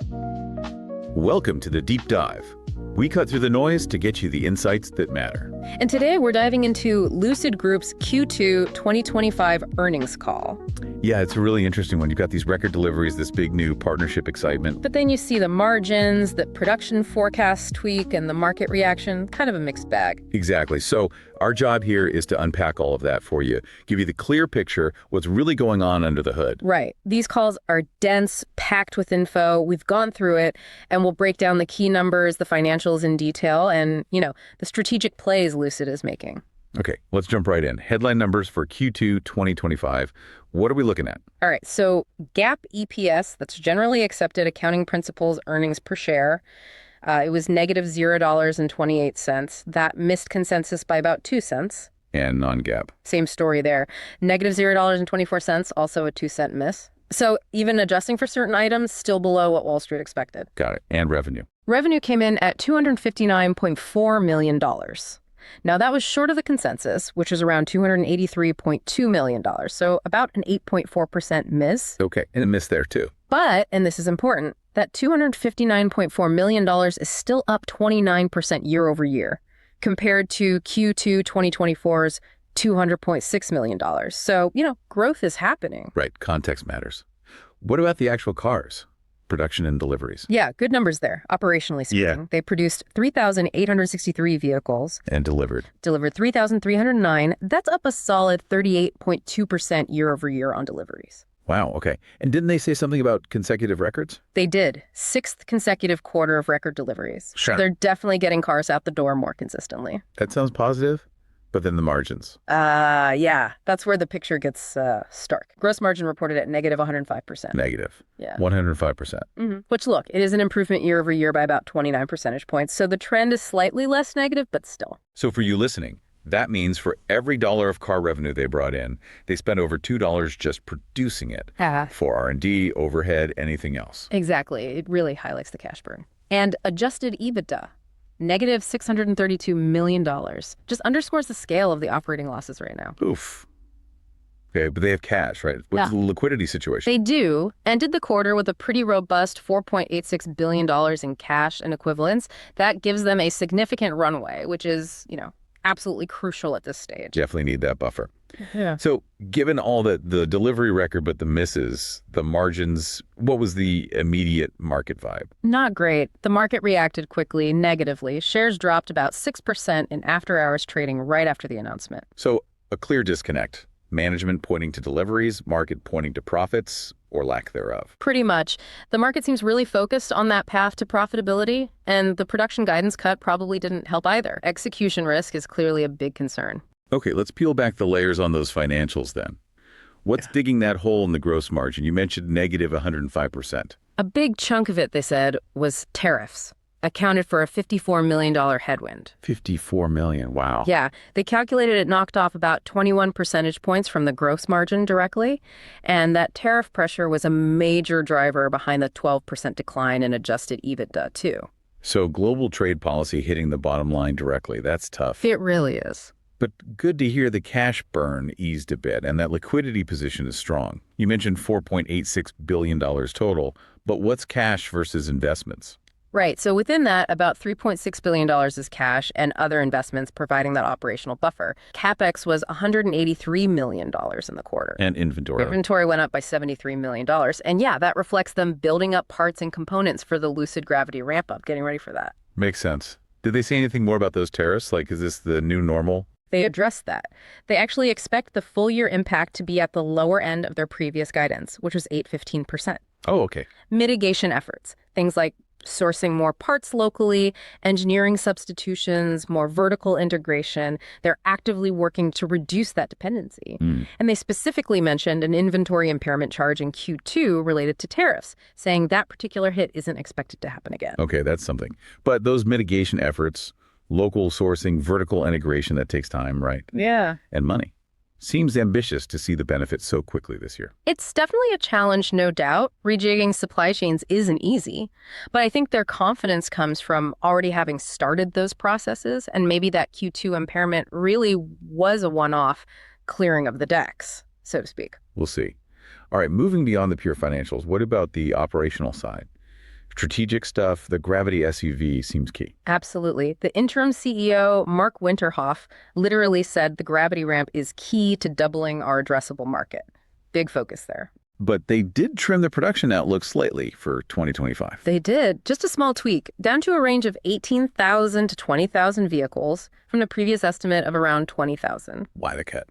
Welcome to the Deep Dive. We cut through the noise to get you the insights that matter. And today we're diving into Lucid Group's Q2 2025 earnings call. Yeah, it's a really interesting one. You've got these record deliveries, this big new partnership excitement. But then you see the margins, the production forecast tweak, and the market reaction, kind of a mixed bag. Exactly. So our job here is to unpack all of that for you, give you the clear picture, what's really going on under the hood. Right. These calls are dense, packed with info. We've gone through it, and we'll break down the key numbers, the financials in detail, and, the strategic plays Lucid is making. Okay, let's jump right in. Headline numbers for Q2 2025. What are we looking at? All right, so GAAP EPS, that's generally accepted accounting principles earnings per share. It was negative $0.28. That missed consensus by about 2 cents. And non-GAAP. Same story there. Negative $0.24, also a 2-cent miss. So even adjusting for certain items, still below what Wall Street expected. Got it. And revenue. Revenue came in at $259.4 million. Now, that was short of the consensus, which is around $283.2 million, so about an 8.4% miss. Okay, and a miss there too. But, and this is important, that $259.4 million is still up 29% year over year, compared to Q2 2024's $200.6 million. So, growth is happening. Right, context matters. What about the actual cars? Production and deliveries. Yeah, good numbers there, operationally speaking. Yeah. They produced 3,863 vehicles. And delivered. Delivered 3,309. That's up a solid 38.2% year over year on deliveries. Wow, okay. And didn't they say something about consecutive records? They did. 6th consecutive quarter of record deliveries. Sure. They're definitely getting cars out the door more consistently. That sounds positive. But then the margins. Yeah, that's where the picture gets stark. Gross margin reported at negative 105%. Negative. Yeah. 105%. Mm-hmm. Which, look, it is an improvement year over year by about 29 percentage points. So the trend is slightly less negative, but still. So for you listening, that means for every dollar of car revenue they brought in, they spent over $2 just producing it for R&D, overhead, anything else. Exactly. It really highlights the cash burn. And adjusted EBITDA. Negative $632 million. Just underscores the scale of the operating losses right now. Oof. Okay, but they have cash, right? What's the liquidity situation? They do, and did the quarter with a pretty robust $4.86 billion in cash and equivalents. That gives them a significant runway, which is, absolutely crucial at this stage. Definitely need that buffer. Yeah. So given all the delivery record, but the misses, the margins, what was the immediate market vibe? Not great. The market reacted quickly, negatively. Shares dropped about 6% in after-hours trading right after the announcement. So a clear disconnect. Management pointing to deliveries, market pointing to profits, or lack thereof. Pretty much. The market seems really focused on that path to profitability, and the production guidance cut probably didn't help either. Execution risk is clearly a big concern. Okay, let's peel back the layers on those financials then. What's digging that hole in the gross margin? You mentioned negative 105%. A big chunk of it, they said, was tariffs. Accounted for a $54 million headwind. $54 million, wow. Yeah, they calculated it knocked off about 21 percentage points from the gross margin directly, and that tariff pressure was a major driver behind the 12% decline in adjusted EBITDA, too. So global trade policy hitting the bottom line directly, that's tough. It really is. But good to hear the cash burn eased a bit, and that liquidity position is strong. You mentioned $4.86 billion total, but what's cash versus investments? Right. So within that, about $3.6 billion is cash and other investments providing that operational buffer. CapEx was $183 million in the quarter. And inventory. Inventory went up by $73 million. And yeah, that reflects them building up parts and components for the Lucid Gravity ramp-up, getting ready for that. Makes sense. Did they say anything more about those tariffs? Like, is this the new normal? They addressed that. They actually expect the full year impact to be at the lower end of their previous guidance, which was 8-15%. Oh, okay. Mitigation efforts, things like sourcing more parts locally, engineering substitutions, more vertical integration. They're actively working to reduce that dependency. And they specifically mentioned an inventory impairment charge in Q2 related to tariffs, saying that particular hit isn't expected to happen again. Okay, that's something. But those mitigation efforts, local sourcing, vertical integration, that takes time, right? Yeah. And money. Seems ambitious to see the benefits so quickly this year. It's definitely a challenge, no doubt. Rejigging supply chains isn't easy, but I think their confidence comes from already having started those processes, and maybe that Q2 impairment really was a one-off clearing of the decks, so to speak. We'll see. All right, moving beyond the pure financials, what about the operational side? strategic stuff, the Gravity SUV seems key. Absolutely. The interim CEO, Mark Winterhoff, literally said the Gravity ramp is key to doubling our addressable market. Big focus there. But they did trim the production outlook slightly for 2025. They did. Just a small tweak, down to a range of 18,000 to 20,000 vehicles from the previous estimate of around 20,000. Why the cut?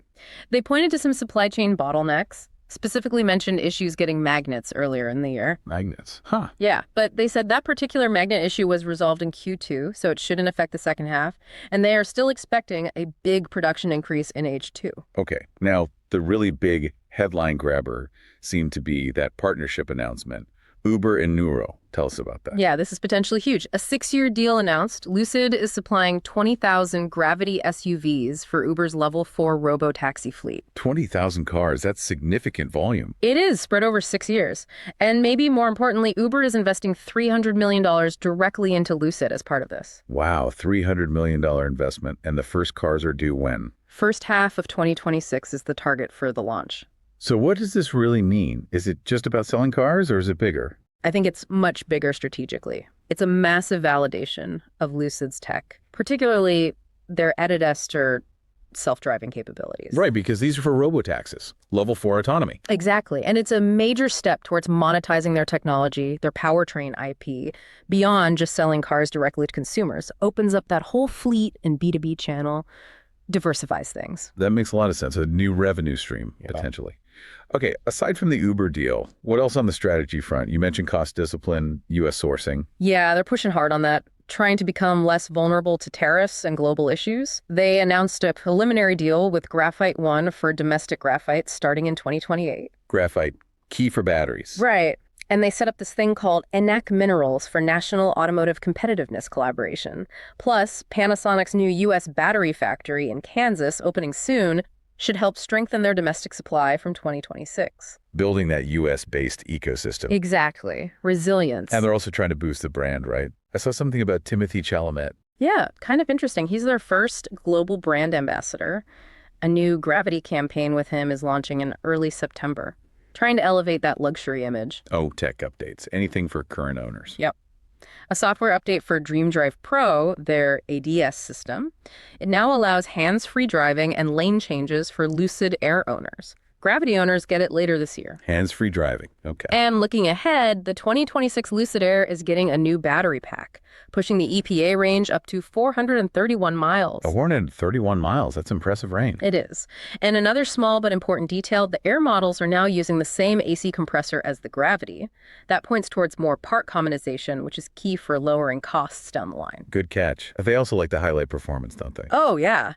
They pointed to some supply chain bottlenecks, specifically mentioned issues getting magnets earlier in the year. Magnets. Huh. Yeah, but they said that particular magnet issue was resolved in Q2, so it shouldn't affect the second half, and they are still expecting a big production increase in H2. Okay. Now, the really big headline grabber seemed to be that partnership announcement. Uber and Nuro. Tell us about that. Yeah, this is potentially huge. A 6-year deal announced. Lucid is supplying 20,000 Gravity SUVs for Uber's Level 4 robo-taxi fleet. 20,000 cars. That's significant volume. It is spread over 6 years. And maybe more importantly, Uber is investing $300 million directly into Lucid as part of this. Wow, $300 million investment. And the first cars are due when? First half of 2026 is the target for the launch. So what does this really mean? Is it just about selling cars or is it bigger? I think it's much bigger strategically. It's a massive validation of Lucid's tech, particularly their added ester self-driving capabilities. Right, because these are for robotaxis, level 4 autonomy. Exactly. And it's a major step towards monetizing their technology, their powertrain IP, beyond just selling cars directly to consumers. Opens up that whole fleet and B2B channel, diversifies things. That makes a lot of sense. A new revenue stream, potentially. Okay, aside from the Uber deal, what else on the strategy front? You mentioned cost discipline, U.S. sourcing. Yeah, they're pushing hard on that, trying to become less vulnerable to tariffs and global issues. They announced a preliminary deal with Graphite One for domestic graphite starting in 2028. Graphite, key for batteries. Right. And they set up this thing called NAC Minerals for National Automotive Competitiveness Collaboration. Plus, Panasonic's new U.S. battery factory in Kansas, opening soon, should help strengthen their domestic supply from 2026. Building that U.S.-based ecosystem. Exactly. Resilience. And they're also trying to boost the brand, right? I saw something about Timothy Chalamet. Yeah, kind of interesting. He's their first global brand ambassador. A new Gravity campaign with him is launching in early September, trying to elevate that luxury image. Oh, tech updates. Anything for current owners. Yep. A software update for DreamDrive Pro, their ADS system. It now allows hands-free driving and lane changes for Lucid Air owners. Gravity owners get it later this year. Hands-free driving. Okay. And looking ahead, the 2026 Lucid Air is getting a new battery pack, pushing the EPA range up to 431 miles. 431 miles. That's impressive range. It is. And another small but important detail, the Air models are now using the same AC compressor as the Gravity. That points towards more part commonization, which is key for lowering costs down the line. Good catch. They also like to highlight performance, don't they? Oh, yeah.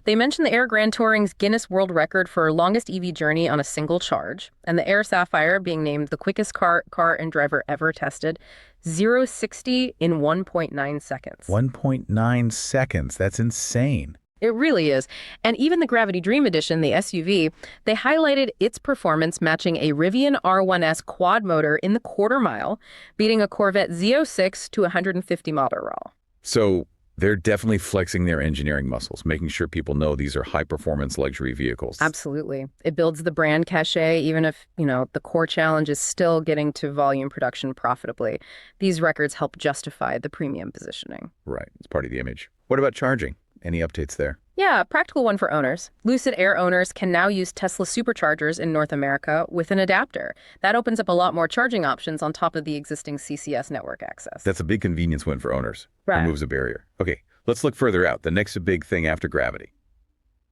They mentioned the Air Grand Touring's Guinness World Record for longest EV journey on a single charge, and the Air Sapphire being named the quickest car and driver ever tested, 0-60 in 1.9 seconds. 1.9 seconds. That's insane. It really is. And even the Gravity Dream Edition, the SUV, they highlighted its performance matching a Rivian R1S quad motor in the quarter mile, beating a Corvette Z06 to 150 mile per hour. So they're definitely flexing their engineering muscles, making sure people know these are high-performance luxury vehicles. Absolutely. It builds the brand cachet, even if, the core challenge is still getting to volume production profitably. These records help justify the premium positioning. Right. It's part of the image. What about charging? Any updates there? Yeah, a practical one for owners. Lucid Air owners can now use Tesla superchargers in North America with an adapter. That opens up a lot more charging options on top of the existing CCS network access. That's a big convenience win for owners. Right. Removes a barrier. Okay, let's look further out. The next big thing after Gravity.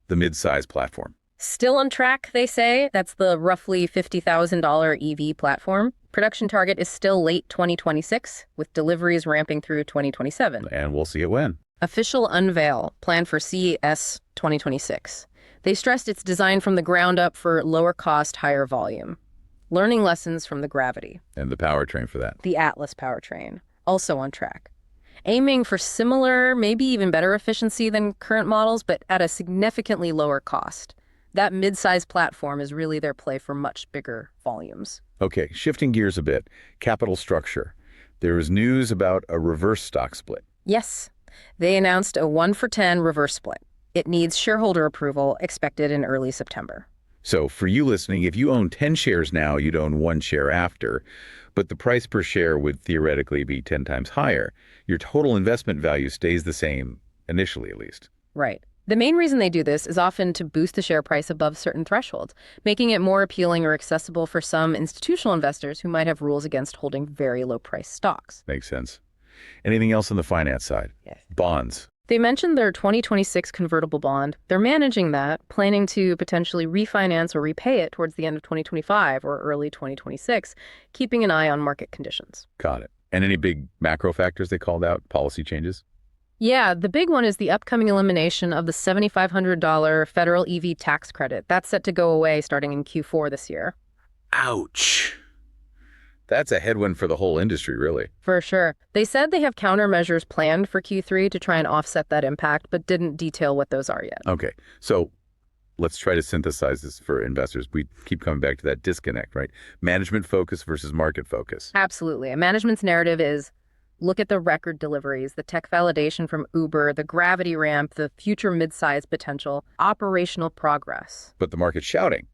The mid-size platform. Still on track, they say. That's the roughly $50,000 EV platform. Production target is still late 2026, with deliveries ramping through 2027. And we'll see it when. Official unveil, planned for CES 2026. They stressed it's designed from the ground up for lower cost, higher volume. Learning lessons from the Gravity. And the powertrain for that. The Atlas powertrain, also on track. Aiming for similar, maybe even better efficiency than current models, but at a significantly lower cost. That mid-size platform is really their play for much bigger volumes. Okay, shifting gears a bit. Capital structure. There is news about a reverse stock split. Yes. They announced a 1-for-10 reverse split. It needs shareholder approval expected in early September. So for you listening, if you own 10 shares now, you'd own 1 share after, but the price per share would theoretically be 10 times higher. Your total investment value stays the same, initially at least. Right. The main reason they do this is often to boost the share price above certain thresholds, making it more appealing or accessible for some institutional investors who might have rules against holding very low-priced stocks. Makes sense. Anything else on the finance side? Yes. Bonds. They mentioned their 2026 convertible bond. They're managing that, planning to potentially refinance or repay it towards the end of 2025 or early 2026, keeping an eye on market conditions. Got it. And any big macro factors they called out? Policy changes? Yeah, the big one is the upcoming elimination of the $7,500 federal EV tax credit. That's set to go away starting in Q4 this year. Ouch. That's a headwind for the whole industry, really. For sure. They said they have countermeasures planned for Q3 to try and offset that impact, but didn't detail what those are yet. Okay, so let's try to synthesize this for investors. We keep coming back to that disconnect, right? Management focus versus market focus. Absolutely. A management's narrative is look at the record deliveries, the tech validation from Uber, the gravity ramp, the future mid-size potential, operational progress. But the market's shouting.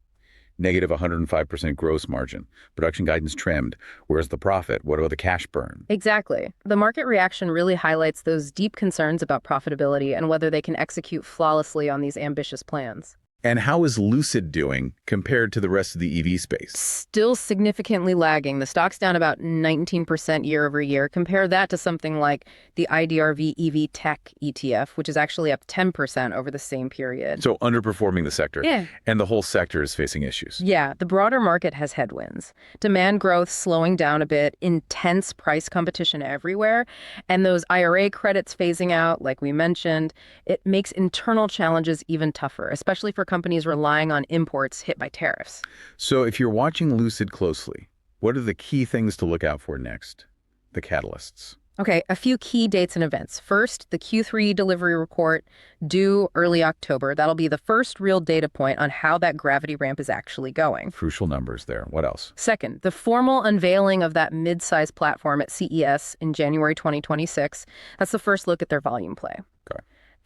Negative 105% gross margin. Production guidance trimmed. Where's the profit? What about the cash burn? Exactly. The market reaction really highlights those deep concerns about profitability and whether they can execute flawlessly on these ambitious plans. And how is Lucid doing compared to the rest of the EV space? Still significantly lagging. The stock's down about 19% year over year. Compare that to something like the IDRV EV Tech ETF, which is actually up 10% over the same period. So underperforming the sector. Yeah. And the whole sector is facing issues. Yeah, the broader market has headwinds. Demand growth slowing down a bit, intense price competition everywhere, and those IRA credits phasing out, like we mentioned. It makes internal challenges even tougher, especially for companies relying on imports hit by tariffs. So if you're watching Lucid closely, what are the key things to look out for next? The catalysts. Okay, a few key dates and events. First, the Q3 delivery report due early October. That'll be the first real data point on how that gravity ramp is actually going. Crucial numbers there. What else? Second, the formal unveiling of that mid-size platform at CES in January 2026. That's the first look at their volume play. Okay.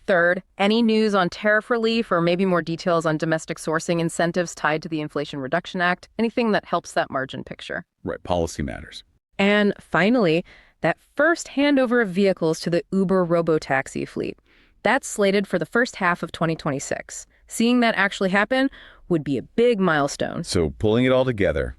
Third, any news on tariff relief or maybe more details on domestic sourcing incentives tied to the Inflation Reduction Act, anything that helps that margin picture. Right, policy matters. And finally, that first handover of vehicles to the Uber robotaxi fleet. That's slated for the first half of 2026. Seeing that actually happen would be a big milestone. So pulling it all together,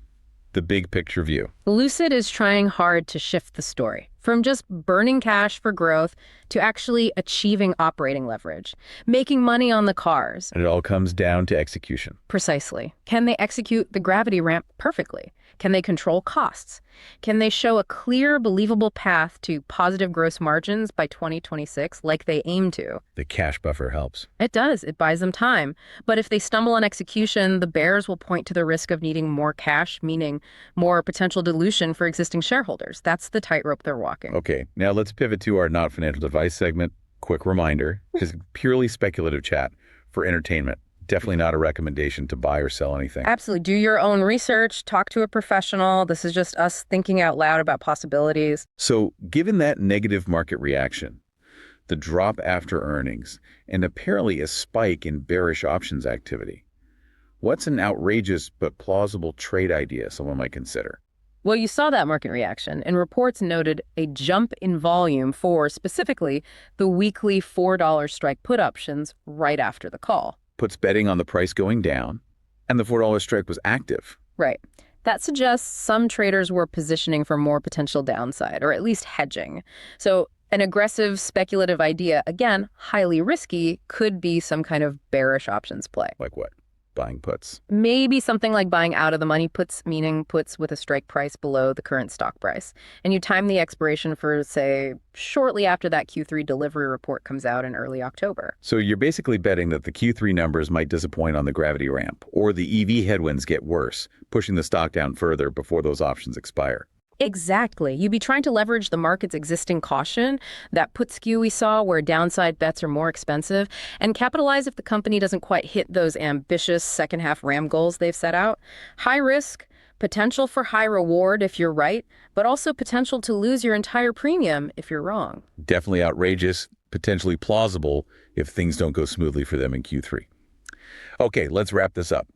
the big picture view. Lucid is trying hard to shift the story from just burning cash for growth to actually achieving operating leverage, making money on the cars. And it all comes down to execution. Precisely. Can they execute the gravity ramp perfectly? Can they control costs? Can they show a clear, believable path to positive gross margins by 2026 like they aim to? The cash buffer helps. It does. It buys them time. But if they stumble on execution, the bears will point to the risk of needing more cash, meaning more potential dilution for existing shareholders. That's the tightrope they're walking. Okay, now let's pivot to our not financial advice segment. Quick reminder, this is purely speculative chat for entertainment. Definitely not a recommendation to buy or sell anything. Absolutely. Do your own research. Talk to a professional. This is just us thinking out loud about possibilities. So given that negative market reaction, the drop after earnings, and apparently a spike in bearish options activity, what's an outrageous but plausible trade idea someone might consider? Well, you saw that market reaction, and reports noted a jump in volume for, specifically, the weekly $4 strike put options right after the call. Puts betting on the price going down, and the $4 strike was active. Right. That suggests some traders were positioning for more potential downside, or at least hedging. So an aggressive speculative idea, again, highly risky, could be some kind of bearish options play. Like what? Buying puts. Maybe something like buying out of the money puts, meaning puts with a strike price below the current stock price. And you time the expiration for, say, shortly after that Q3 delivery report comes out in early October. So you're basically betting that the Q3 numbers might disappoint on the gravity ramp, or the EV headwinds get worse, pushing the stock down further before those options expire. Exactly. You'd be trying to leverage the market's existing caution, that put skew we saw where downside bets are more expensive, and capitalize if the company doesn't quite hit those ambitious second half RAM goals they've set out. High risk, potential for high reward if you're right, but also potential to lose your entire premium if you're wrong. Definitely outrageous, potentially plausible if things don't go smoothly for them in Q3. Okay, let's wrap this up.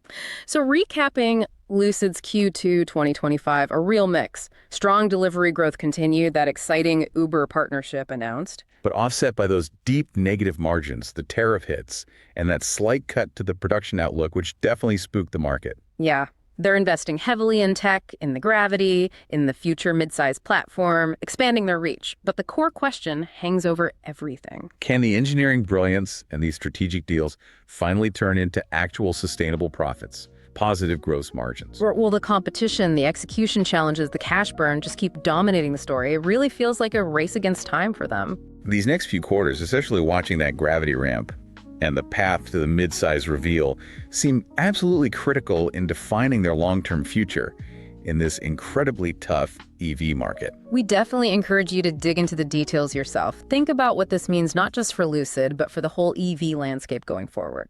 So recapping Lucid's Q2 2025, a real mix. Strong delivery growth continued, that exciting Uber partnership announced. But offset by those deep negative margins, the tariff hits, and that slight cut to the production outlook, which definitely spooked the market. Yeah, they're investing heavily in tech, in the Gravity, in the future midsize platform, expanding their reach. But the core question hangs over everything. Can the engineering brilliance and these strategic deals finally turn into actual sustainable profits, positive gross margins? Well, the competition, the execution challenges, the cash burn just keep dominating the story. It really feels like a race against time for them. These next few quarters, especially watching that Gravity ramp and the path to the mid-size reveal, seem absolutely critical in defining their long-term future in this incredibly tough EV market. We definitely encourage you to dig into the details yourself. Think about what this means not just for Lucid, but for the whole EV landscape going forward.